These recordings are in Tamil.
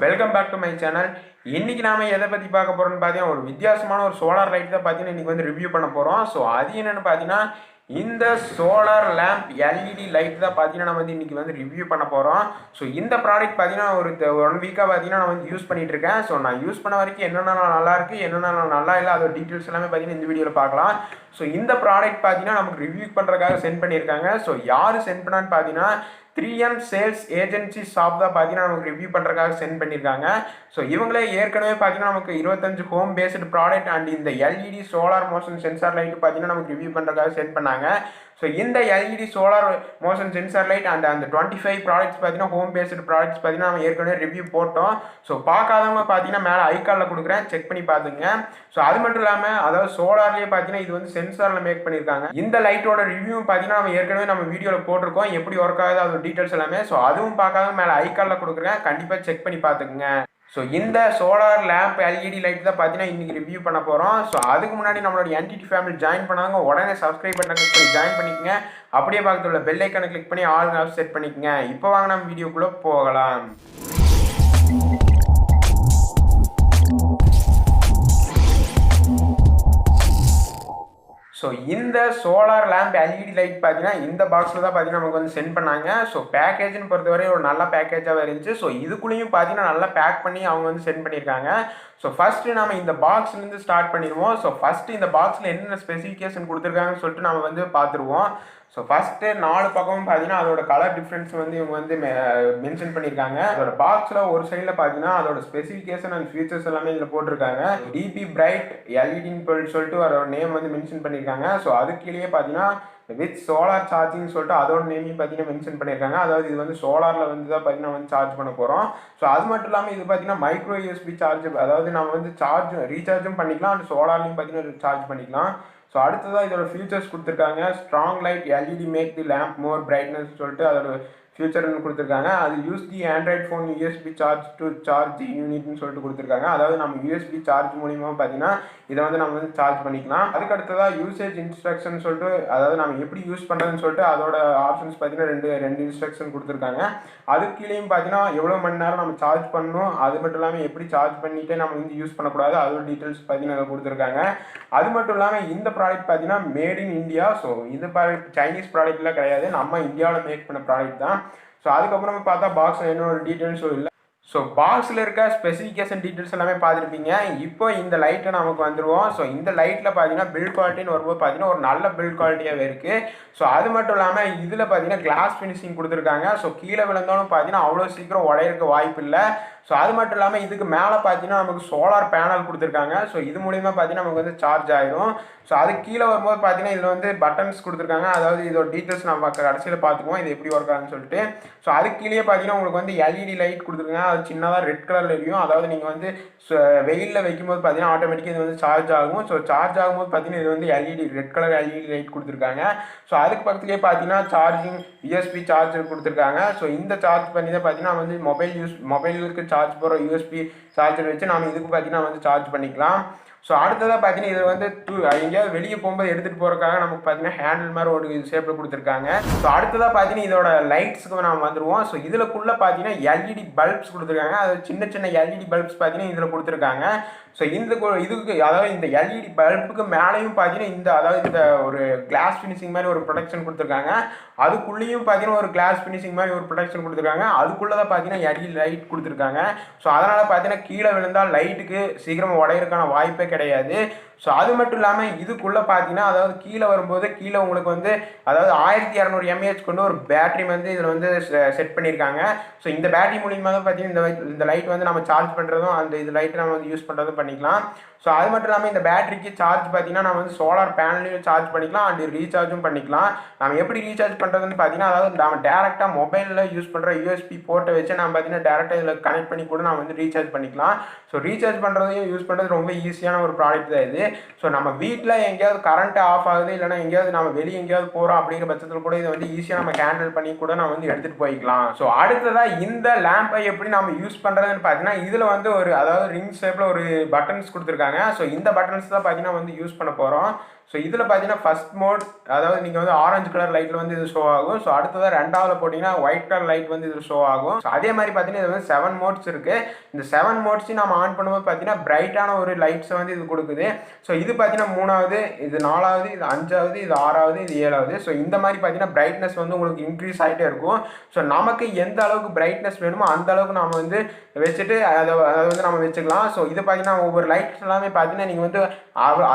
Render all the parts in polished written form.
Welcome back to my channel. இன்னைக்கு நாம எதை பற்றி பார்க்க போகிறோம்னு பார்த்தீங்கன்னா ஒரு வித்தியாசமான ஒரு சோலார் லைட் தான் பார்த்தீங்கன்னா இன்றைக்கி வந்து ரிவ்யூ பண்ண போகிறோம். ஸோ அது என்னென்னு பார்த்தீங்கன்னா இந்த சோலார் லேம்ப் எல்இடி லைட் தான் பார்த்தீங்கன்னா நம்ம வந்து இன்றைக்கி வந்து ரிவ்யூ பண்ண போகிறோம். ஸோ இந்த ப்ராடக்ட் பார்த்தீங்கன்னா ஒரு 1 வீக்காக பார்த்தீங்கன்னா நான் வந்து யூஸ் பண்ணிகிட்டு இருக்கேன். ஸோ நான் யூஸ் பண்ண வரைக்கும் என்னென்ன நல்லா இருக்குது என்னென்ன நல்லா இல்லை அதோட டீட்டெயில்ஸ் எல்லாமே பார்த்தீங்கன்னா இந்த வீடியோவில் பார்க்கலாம். ஸோ இந்த ப்ராடக்ட் பார்த்தீங்கன்னா நமக்கு ரிவ்யூ பண்ணுறதுக்காக சென்ட் பண்ணியிருக்காங்க. ஸோ யார் சென்ட் பண்ணான்னு பார்த்தீங்கன்னா 3M சேல்ஸ் ஏஜென்சி ஷாப் தான் பார்த்தீங்கன்னா நமக்கு ரிவ்யூ பண்ணுறதுக்காக சென்ட் பண்ணியிருக்காங்க. ஸோ இவங்களே ஏற்கனவே பார்த்தீங்கன்னா நமக்கு 25 ஹோம் பேஸ்டு ப்ராடக்ட் அண்ட் இந்த LED solar motion sensor light பார்த்தீங்கன்னா நமக்கு ரிவ்யூ பண்ணுறதுக்காக சென்ட் பண்ணாங்க. ஸோ இந்த LED solar motion sensor light and அந்த 25 ப்ராடக்ட்ஸ் பார்த்தீங்கன்னா ஹோம் பேஸ்டு ப்ராடக்ட்ஸ் பார்த்தீங்கன்னா நம்ம ஏற்கனவே ரிவ்யூ போட்டோம். ஸோ பார்க்காதவங்க பார்த்தீங்கன்னா மேலே ஐகானில் கொடுக்குறேன், செக் பண்ணி பார்த்துங்க. ஸோ அது மட்டும் இல்லாமல் அதாவது சோலார்லேயே பார்த்தீங்கன்னா இது வந்து சென்சாரில் மேக் பண்ணியிருக்காங்க. இந்த லைட்டோட ரிவ்யூ பார்த்தீங்கன்னா நம்ம ஏற்கனவே நம்ம வீடியோவில் போட்டிருக்கோம், எப்படி ஒர்க் ஆகுது அதோட டீட்டெயில்ஸ் எல்லாமே. ஸோ அதுவும் பார்க்காதவங்க மேலே ஐகானில் கொடுக்குறேன், கண்டிப்பாக செக் பண்ணி பார்த்துக்குங்க. ஸோ இந்த சோலார் லேம்ப் எல்இடி லைட் தான் பார்த்தீங்கன்னா இன்றைக்கி ரிவ்யூ பண்ண போகிறோம். ஸோ அதுக்கு முன்னாடி நம்மளோட என்டிடி ஃபேமிலி ஜாயின் பண்ணாங்க, உடனே சப்ஸ்கிரைப் பட்டனை கிளிக் பண்ணி ஜாயின் பண்ணிக்கங்க. அப்படியே பக்கத்தில் உள்ள பெல் ஐக்கானை கிளிக் பண்ணி ஆல் ஆப்ஸ் செட் பண்ணிக்கங்க. இப்போ வாங்க நம்ம வீடியோக்குள்ளே போகலாம். ஸோ இந்த சோலார் லேம்ப் எல்இடி லைட் பார்த்தீங்கன்னா இந்த பாக்ஸில் தான் பார்த்தீங்கன்னா நமக்கு வந்து சென்ட் பண்ணாங்க. ஸோ பேக்கேஜ்னு பொறுத்தவரை ஒரு நல்ல பேக்கேஜாக இருந்துச்சு. ஸோ இதுக்குள்ளேயும் பார்த்தீங்கன்னா நல்லா பேக் பண்ணி அவங்க வந்து சென்ட் பண்ணியிருக்காங்க. ஸோ ஃபஸ்ட்டு நம்ம இந்த பாக்ஸ்லேருந்து ஸ்டார்ட் பண்ணிடுவோம். ஸோ ஃபஸ்ட்டு இந்த பாக்ஸில் என்னென்ன ஸ்பெசிஃபிகேஷன் கொடுத்துருக்காங்கன்னு சொல்லிட்டு நம்ம வந்து பார்த்துருவோம். ஸோ ஃபஸ்ட்டு 4 பக்கமும் பார்த்தீங்கன்னா அதோட கலர் டிஃப்ரென்ஸ் வந்து இவங்க வந்து மென்ஷன் பண்ணியிருக்காங்க. அதோட பாக்ஸில் ஒரு சைடில் பார்த்தீங்கன்னா அதோட ஸ்பெசிஃபிகேஷன் அண்ட் ஃபீச்சர்ஸ் எல்லாமே இதில் போட்டிருக்காங்க. டிபி பிரைட் எல்இடின்னு சொல்லிட்டு அதோட நேம் வந்து மென்ஷன் பண்ணியிருக்காங்க. ஸோ அதுக்கு கீழே பார்த்தீங்கன்னா வித் சோலார் சார்ஜிங் சொல்லிட்டு அதோட நேமையும் பார்த்தீங்கன்னா மென்ஷன் பண்ணியிருக்காங்க. அதாவது இது வந்து சோலாரில் வந்து தான் பார்த்தீங்கன்னா வந்து சார்ஜ் பண்ண போகிறோம். ஸோ அது மட்டும் இல்லாமல் இது பார்த்தீங்கன்னா மைக்ரோ யூஎஸ்பி சார்ஜ், அதாவது நம்ம வந்து ரீசார்ஜும் பண்ணிக்கலாம் அண்ட் சோலார்லையும் பார்த்தீங்கன்னா சார்ஜ் பண்ணிக்கலாம். ஸோ அடுத்ததாக இதோட ஃபியூச்சர்ஸ் கொடுத்துருக்காங்க. Strong light LED make the lamp more brightness சொல்லிட்டு அதோட ஃபியூச்சர்னு கொடுத்துருக்காங்க. அது use the Android phone USB charge to charge யூனிட்னு சொல்லிட்டு கொடுத்துருக்காங்க. அதாவது நம்ம யூஎஸ்பி சார்ஜ் மூலியமாக பார்த்தீங்கன்னா இதை வந்து நம்ம வந்து சார்ஜ் பண்ணிக்கலாம். அதுக்கு அடுத்ததாக யூசேஜ் இன்ஸ்ட்ரக்ஷன் சொல்லிட்டு அதாவது நம்ம எப்படி யூஸ் பண்ணுறதுன்னு சொல்லிட்டு அதோட ஆப்ஷன்ஸ் பார்த்தீங்கன்னா ரெண்டு இன்ஸ்ட்ரக்ஷன் கொடுத்துருக்காங்க. அதுக்கு கீழேயும் பார்த்தீங்கன்னா எவ்வளோ மணி நேரம் நம்ம சார்ஜ் பண்ணணும், அது மட்டும் இல்லாமல் எப்படி சார்ஜ் பண்ணிவிட்டு நம்ம வந்து யூஸ் பண்ணக்கூடாது அதோட டீட்டெயில்ஸ் பார்த்தீங்கன்னா கொடுத்துருக்காங்க. அது மட்டும் இல்லாமல் இந்த ப்ராடக்ட் பார்த்தீங்கன்னா மேட் இன் இந்தியா. ஸோ இந்த ப்ராடக்ட் சைனீஸ் ப்ராடக்ட்லாம் கிடையாது, நம்ம இந்தியாவில் மேக் பண்ண ப்ராடக்ட் தான். ஸோ அதுக்கப்புறமா பார்த்தா பாக்ஸில் என்ன ஒரு டீட்டெயில்ஸும் இல்லை. ஸோ பாக்ஸில் இருக்க ஸ்பெசிஃபிகேஷன் டீட்டெயில்ஸ் எல்லாமே பார்த்துருப்பீங்க. இப்போ இந்த லைட்டை நமக்கு வந்துடுவோம். ஸோ இந்த லைட்டில் பார்த்தீங்கன்னா பில்ட் குவாலிட்டின்னு வரும்போது பார்த்தீங்கன்னா ஒரு நல்ல பில்ட் குவாலிட்டியாகவே இருக்குது. ஸோ அது மட்டும் இல்லாமல் இதில் பார்த்தீங்கன்னா கிளாஸ் ஃபினிஷிங் கொடுத்துருக்காங்க. ஸோ கீழே விழுந்தாலும் பார்த்தீங்கன்னா அவ்வளோ சீக்கிரம் உடையிறதுக்கு வாய்ப்பு இல்லை. ஸோ அது மட்டும் இல்லாமல் இதுக்கு மேலே பார்த்தீங்கன்னா நமக்கு சோலார் பேனல் கொடுத்துருக்காங்க. ஸோ இது மூலிமா பார்த்தீங்கன்னா நமக்கு வந்து சார்ஜ் ஆகிடும். ஸோ அதுக்கு கீழே வரும்போது பார்த்தீங்கன்னா இதில் வந்து பட்டன்ஸ் கொடுத்துருக்காங்க. அதாவது இதோட டீட்டெயில்ஸ் நம்ம கடைசியில் பார்த்துக்குவோம் இது எப்படி ஒர்க் ஆகுதுன்னு சொல்லிட்டு. ஸோ அதுக்கு கீழே பார்த்தீங்கன்னா உங்களுக்கு வந்து எல்இடி லைட் கொடுத்துருக்காங்க. அது சின்னதாக ரெட் கலரில் இருக்கும். அதாவது நீங்கள் வந்து வெயிலில் வைக்கும்போது பார்த்தீங்கன்னா ஆட்டோமேட்டிக்காக இது வந்து சார்ஜ் ஆகும். ஸோ சார்ஜ் ஆகும்போது பார்த்தீங்கன்னா இது வந்து LED red colour LED light கொடுத்துருக்காங்க. ஸோ அதுக்கு பக்கத்துலேயே பார்த்தீங்கன்னா சார்ஜிங் யூஎஸ்பி சார்ஜர் கொடுத்துருக்காங்க. ஸோ இந்த சார்ஜ் பண்ணி தான் பார்த்தீங்கன்னா வந்து மொபைலுக்கு சார்ஜ் போகிற யூஎஸ்பி சார்ஜர் வச்சு நம்ம இதுக்கு பார்த்தீங்கன்னா வந்து சார்ஜ் பண்ணிக்கலாம். ஸோ அடுத்ததாக பார்த்தீங்கன்னா இது வந்து எங்கேயாவது வெளியே போகும்போது எடுத்துகிட்டு போகிறதுக்காக நமக்கு பார்த்தீங்கன்னா ஹேண்டில் மாதிரி ஒரு ஷேப்பில் கொடுத்துருக்காங்க. ஸோ அடுத்ததாக பார்த்தீங்கன்னா இதோட லைட்ஸுக்கு நம்ம வந்துடுவோம். ஸோ இதுக்குள்ளே பார்த்தீங்கன்னா எல்இடி பல்ப்ஸ் கொடுத்துருக்காங்க. அது சின்ன சின்ன எல்இடி பல்ப்ஸ் பார்த்தீங்கன்னா இதில் கொடுத்துருக்காங்க. ஸோ இதுக்கு அதாவது இந்த எல்இடி பல்புக்கு மேலேயும் பார்த்தீங்கன்னா இந்த ஒரு கிளாஸ் ஃபினிஷிங் மாதிரி ஒரு ப்ரொடெக்ஷன் கொடுத்துருக்காங்க. அதுக்குள்ளேயும் பார்த்தீங்கன்னா ஒரு கிளாஸ் ஃபினிஷிங் மாதிரி ஒரு ப்ரொடெக்ஷன் கொடுத்துருக்காங்க. அதுக்குள்ளே தான் பார்த்தீங்கன்னா எல்இடி லைட் கொடுத்துருக்காங்க. ஸோ அதனால் பார்த்தீங்கன்னா கீழே விழுந்தால் லைட்டுக்கு சீக்கிரமாக உடையிறதுக்கான வாய்ப்பே கிடையாது. ஸோ அது மட்டும் இல்லாமல் இதுக்குள்ளே பார்த்தீங்கன்னா அதாவது கீழே வரும்போது கீழே உங்களுக்கு வந்து அதாவது 1200 mAh கொண்டு ஒரு பேட்டரி வந்து இதில் வந்து செட் பண்ணியிருக்காங்க. ஸோ இந்த பேட்டரி மூலியமாக தான் பார்த்தீங்கன்னா இந்த லைட் வந்து நம்ம சார்ஜ் பண்ணுறதும் இந்த லைட்டை நம்ம வந்து யூஸ் பண்ணுறதும் பண்ணிக்கலாம். ஸோ அது மட்டும் இல்லாமல் இந்த பேட்டரிக்கு சார்ஜ் பார்த்தீங்கன்னா நம்ம வந்து சோலார் பேனல்லையும் சார்ஜ் பண்ணிக்கலாம் அண்ட் ரீசார்ஜும் பண்ணிக்கலாம். நம்ம எப்படி ரீசார்ஜ் பண்ணுறதுன்னு பார்த்தீங்கன்னா அதாவது நம்ம டேரெக்டாக மொபைலில் யூஸ் பண்ணுற யூஎஸ்பி போர்ட்டை வச்சு நம்ம பார்த்தீங்கன்னா டேரெக்டாக இதில் கனெக்ட் பண்ணி கூட நம்ம வந்து ரீசார்ஜ் பண்ணிக்கலாம். ஸோ ரீசார்ஜ் பண்ணுறதையும் யூஸ் பண்ணுறது ரொம்ப ஈஸியான ஒரு ப்ராடக்ட் தான் இது. ஸோ நம்ம வீட்டில் எங்கேயாவது கரண்ட் ஆஃப் ஆகுது இல்லைனா எங்கேயாவது நம்ம வெளியே எங்கேயாவது போகிறோம் அப்படிங்கிற பட்சத்தில் கூட இதை வந்து ஈஸியாக நம்ம ஹேண்டில் பண்ணி கூட நம்ம வந்து எடுத்துகிட்டு போய்க்கலாம். ஸோ அடுத்ததாக இந்த லேம்பை எப்படி நம்ம யூஸ் பண்ணுறதுன்னு பார்த்தீங்கன்னா இதில் வந்து ஒரு அதாவது ரிங் ஷேப்பில் ஒரு பட்டன்ஸ் கொடுத்துருக்காங்க. ஸோ இந்த பட்டன்ஸ் தான் பார்த்தீங்கன்னா வந்து யூஸ் பண்ண போகிறோம். ஸோ இதில் பார்த்தீங்கன்னா ஃபர்ஸ்ட் மோட், அதாவது நீங்கள் வந்து ஆரஞ்சு கலர் லைட்டில் வந்து இது ஷோ ஆகும். ஸோ அடுத்ததாக ரெண்டாவது போட்டிங்கன்னா ஒயிட் கலர் லைட் வந்து இது ஷோ ஆகும். ஸோ அதே மாதிரி பார்த்தீங்கன்னா இது வந்து 7 மோட்ஸ் இருக்குது. இந்த 7 மோட்ஸையும் நம்ம ஆன் பண்ணும்போது பார்த்தீங்கன்னா பிரைட்டான ஒரு லைட்ஸை வந்து இது கொடுக்குது. ஸோ இது பார்த்தீங்கன்னா 3வது, இது 4வது, இது 5வது, இது 6வது, இது 7வது. ஸோ இந்த மாதிரி பார்த்தீங்கன்னா பிரைட்னஸ் வந்து உங்களுக்கு இன்க்ரீஸ் ஆகிட்டே இருக்கும். ஸோ நமக்கு எந்த அளவுக்கு பிரைட்னஸ் வேணுமோ அந்த அளவுக்கு நம்ம வந்து வச்சுட்டு அதை வந்து நம்ம வச்சுக்கலாம். ஸோ இது பார்த்தீங்கன்னா ஒவ்வொரு லைட்ஸ் எல்லாமே பார்த்தீங்கன்னா நீங்கள் வந்து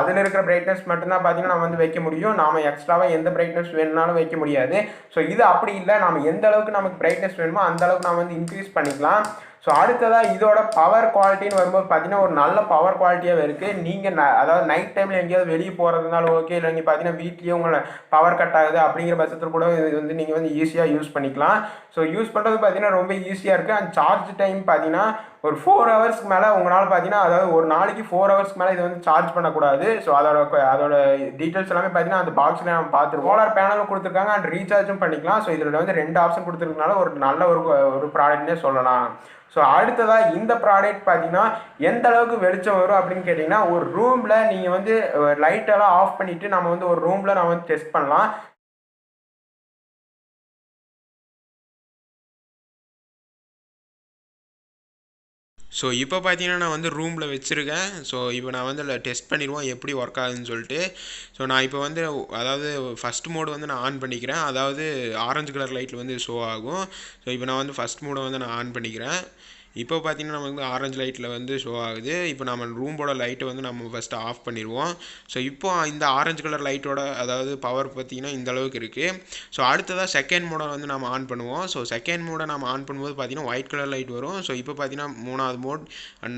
அதில் இருக்கிற பிரைட்னஸ் மட்டும்தான் பார்த்தீங்கன்னா நம்ம வந்து வைக்க முடியும். நாம எக்ஸ்ட்ராவாக எந்த பிரைட்னஸ் வேணும்னாலும் வைக்க முடியாது. ஸோ இது அப்படி இல்லை, நம்ம எந்த அளவுக்கு நமக்கு பிரைட்னஸ் வேணுமோ அந்த அளவுக்கு நம்ம வந்து இன்க்ரீஸ் பண்ணிக்கலாம். ஸோ அடுத்ததாக இதோட பவர் குவாலிட்டின்னு வரும்போது பார்த்தீங்கன்னா ஒரு நல்ல பவர் குவாலிட்டியாகவே இருக்குது. நீங்கள் அதாவது நைட் டைமில் எங்கேயாவது வெளியே போகிறதுனாலும் ஓகே, இல்லை நீங்கள் பார்த்தீங்கன்னா வீட்லேயே உங்களை பவர் கட் ஆகுது அப்படிங்கிற பட்சத்தில் கூட இது வந்து நீங்கள் வந்து ஈஸியாக யூஸ் பண்ணிக்கலாம். ஸோ யூஸ் பண்ணுறது பார்த்தீங்கன்னா ரொம்ப ஈஸியாக இருக்குது. அண்ட் சார்ஜ் டைம் பார்த்தீங்கன்னா ஒரு 4 ஹவர்ஸ்க்கு மேலே உங்களால் பார்த்தீங்கன்னா, அதாவது ஒரு நாளைக்கு 4 ஹவர்ஸ்க்கு மேலே இது வந்து சார்ஜ் பண்ணக்கூடாது. ஸோ அதோட டீட்டெயில்ஸ் எல்லாமே பார்த்தீங்கன்னா அந்த பாக்ஸில் நம்ம பார்த்துருவோம். சோலார் பேனலும் கொடுத்துருக்காங்க அண்ட் ரீசார்ஜும் பண்ணிக்கலாம். ஸோ இதில் வந்து 2 ஆப்ஷன் கொடுத்துருக்கனால ஒரு நல்ல ஒரு ப்ராடக்ட்னே சொல்லலாம். ஸோ அடுத்ததாக இந்த ப்ராடக்ட் பார்த்தீங்கன்னா எந்த அளவுக்கு வெளிச்சம் வரும் அப்படின்னு கேட்டிங்கன்னா, ஒரு ரூமில் நீங்கள் வந்து லைட்டெல்லாம் ஆஃப் பண்ணிவிட்டு நம்ம வந்து ஒரு ரூமில் நம்ம வந்து டெஸ்ட் பண்ணலாம். ஸோ இப்போ பார்த்தீங்கன்னா நான் வந்து ரூமில் வச்சுருக்கேன். ஸோ இப்போ நான் வந்து டெஸ்ட் பண்ணிடுவோம் எப்படி ஒர்க் ஆகுதுன்னு சொல்லிட்டு. ஸோ நான் இப்போ வந்து அதாவது ஃபஸ்ட் மோடு வந்து நான் ஆன் பண்ணிக்கிறேன். அதாவது ஆரஞ்சு கலர் லைட்டில் வந்து ஷோ ஆகும். ஸோ இப்போ நான் வந்து ஃபஸ்ட் மோடை வந்து நான் ஆன் பண்ணிக்கிறேன். இப்போ பார்த்தீங்கன்னா நமக்கு வந்து ஆரஞ்சு லைட்டில் வந்து ஷோ ஆகுது. இப்போ நம்ம ரூமோட லைட்டை வந்து நம்ம ஃபஸ்ட்டு ஆஃப் பண்ணிடுவோம். ஸோ இப்போ இந்த ஆரஞ்சு கலர் லைட்டோட அதாவது பவர் பார்த்தீங்கன்னா இந்த அளவுக்கு இருக்குது. ஸோ அடுத்ததாக செகண்ட் மோடை வந்து நம்ம ஆன் பண்ணுவோம். ஸோ செகண்ட் மோடை நம்ம ஆன் பண்ணும்போது பார்த்தீங்கன்னா ஒயிட் கலர் லைட் வரும். ஸோ இப்போ பார்த்தீங்கன்னா 3வது மோட்,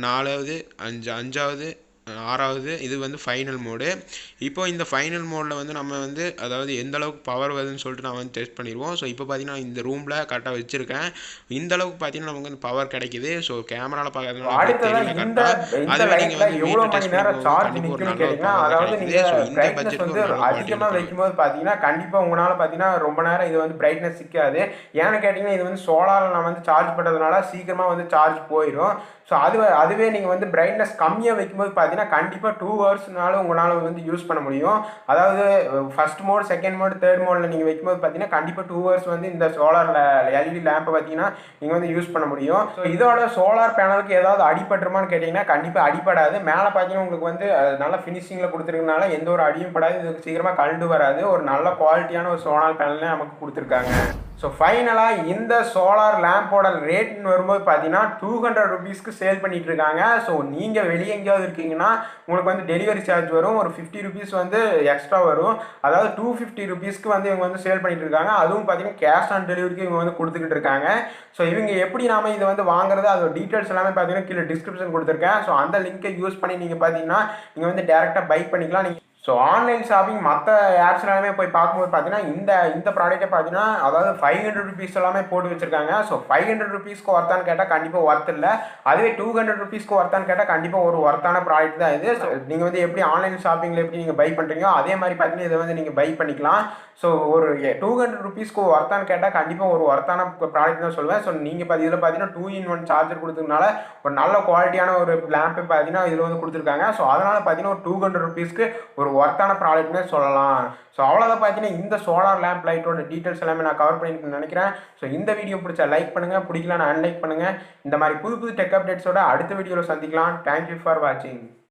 4வது, 5வது, 6வது, இது வந்து ஃபைனல் மோடு. இப்போ இந்த ஃபைனல் மோடில் வந்து நம்ம வந்து அதாவது எந்த அளவுக்கு பவர் வருதுன்னு சொல்லிட்டு நான் வந்து டெஸ்ட் பண்ணிடுவோம். ஸோ இப்போ பார்த்தீங்கன்னா இந்த ரூமில் கரெக்டாக வச்சுருக்கேன். இந்த அளவுக்கு பார்த்தீங்கன்னா நமக்கு வந்து பவர் கிடைக்குது. ஸோ கேமராவில் பார்க்கறதுனால தெரியல கரெக்டாக. அதுவே நீங்கள் வந்து வீட்டில் டெஸ்ட் பண்ணும்போது கண்டிப்பாக ஒரு நல்ல ஒரு பவர் கிடைக்குது. ஸோ இந்த பட்ஜெட்டுக்கு ஒரு நல்ல அதிகமாக வைக்கும்போது பார்த்தீங்கன்னா கண்டிப்பாக உங்களால் பார்த்தீங்கன்னா ரொம்ப நேரம் இது வந்து பிரைட்னஸ் சிக்காது. ஏன்னு கேட்டிங்கன்னா இது வந்து சோலாரில் நான் வந்து சார்ஜ் பண்ணுறதுனால சீக்கிரமாக வந்து சார்ஜ் போயிடும். ஸோ அதுவே நீங்கள் வந்து பிரைட்னஸ் கம்மியாக வைக்கும்போது பார்த்தீங்கன்னா கண்டிப்பாக 2 ஹவர்ஸ்னாலும் உங்களால் வந்து யூஸ் பண்ண முடியும். அதாவது first mode, second mode, third மோடில் நீங்கள் வைக்கும்போது பார்த்தீங்கன்னா கண்டிப்பாக 2 ஹவர்ஸ் வந்து இந்த சோலாரில் எல்இடி லேம்பை பார்த்தீங்கன்னா நீங்கள் வந்து யூஸ் பண்ண முடியும். ஸோ இதோட சோலார் பேனலுக்கு ஏதாவது அடிபட்டுருமான்னு கேட்டிங்கன்னா கண்டிப்பாக அடிப்படாது. மேலே பார்த்தீங்கன்னா உங்களுக்கு வந்து நல்ல ஃபினிஷிங்கில் கொடுத்துருக்கனால எந்த ஒரு அடியும் படாது. இதுக்கு சீக்கிரமாக கழண்டு வராது. ஒரு நல்ல குவாலிட்டியான ஒரு சோலார் பேனலே நமக்கு கொடுத்துருக்காங்க. ஸோ ஃபைனலாக இந்த சோலார் லேம்போட ரேட்னு வரும்போது பார்த்தீங்கன்னா 200 ருபீஸ்க்கு சேல் பண்ணிகிட்டு இருக்காங்க. ஸோ நீங்கள் வெளியே எங்கேயாவது இருக்கீங்கன்னா உங்களுக்கு வந்து டெலிவரி சார்ஜ் வரும். ஒரு 50 ருபீஸ் வந்து எக்ஸ்ட்ரா வரும். அதாவது 250 ருபீஸ்க்கு வந்து இவங்க வந்து சேல் பண்ணிட்டு இருக்காங்க. அதுவும் பார்த்தீங்கன்னா கேஷ் ஆன் டெலிவரிக்கு இவங்க வந்து கொடுத்துக்கிட்டு இருக்காங்க. ஸோ இவங்க எப்படி நாம இதை வந்து வாங்குறது, அதோட டீட்டெயில்ஸ் எல்லாமே பார்த்தீங்கன்னா கீழே டிஸ்கிரிப்ஷன் கொடுத்துருக்கேன். ஸோ அந்த லிங்கை யூஸ் பண்ணி நீங்கள் பார்த்தீங்கன்னா நீங்கள் வந்து டேரெக்டாக பை பண்ணிக்கலாம். நீங்கள் ஸோ ஆன்லைன் ஷாப்பிங் மற்ற ஆப்ஸ் எல்லாமே போய் பார்க்கும்போது பார்த்தீங்கன்னா இந்த ப்ராடக்ட்டை பார்த்தீங்கன்னா அதாவது 500 ருபீஸ் எல்லாமே போட்டு வச்சுருக்காங்க. ஸோ 500 ருபீஸ்க்கு ஒர்த்தான்னு கேட்டால் கண்டிப்பாக ஒர்த் இல்லை. அதுவே 200 ருபீஸ்க்கு ஒர்த்தான்னு கேட்டால் கண்டிப்பாக ஒரு ஒர்த்தான ப்ராடக்ட் தான் இது. ஸோ நீங்கள் வந்து எப்படி ஆன்லைன் ஷாப்பிங்கில் எப்படி நீங்கள் பை பண்ணுறீங்களோ அதே மாதிரி பார்த்தீங்கன்னா இதை வந்து நீங்கள் பை பண்ணிக்கலாம். ஸோ ஒரு 200 ருபீஸ்க்கு ஒர்த்தான்னு கேட்டால் கண்டிப்பாக ஒரு ஒர்த்தான ப்ராடக்ட் தான் சொல்லுவேன். ஸோ நீங்கள் இதில் பார்த்தீங்கன்னா 2-in-1 சார்ஜர் கொடுத்ததுனால ஒரு நல்ல குவாலிட்டியான ஒரு லேம்பு பார்த்தீங்கன்னா இதில் வந்து கொடுத்துருக்காங்க. ஸோ அதனால் பார்த்தீங்கன்னா ஒரு 200 ருபீஸ்க்கு ஒரு ஒர்த்தான ப்ராடக்ட்னே சொல்லலாம். ஸோ அவ்வளோதான் பார்த்தீங்கன்னா இந்த சோலார் லேம்ப் லைட்டோட டீட்டெயில்ஸ் எல்லாமே நான் கவர் பண்ணியிருக்கேன்னு நினைக்கிறேன். ஸோ இந்த வீடியோ பிடிச்சா லைக் பண்ணுங்கள், பிடிக்கலன்னு அன்லைக் பண்ணுங்கள். இந்த மாதிரி புது டெக் அப்டேட்ஸோட அடுத்த வீடியோவில் சந்திக்கலாம். தேங்க்யூ ஃபார் வாட்சிங்.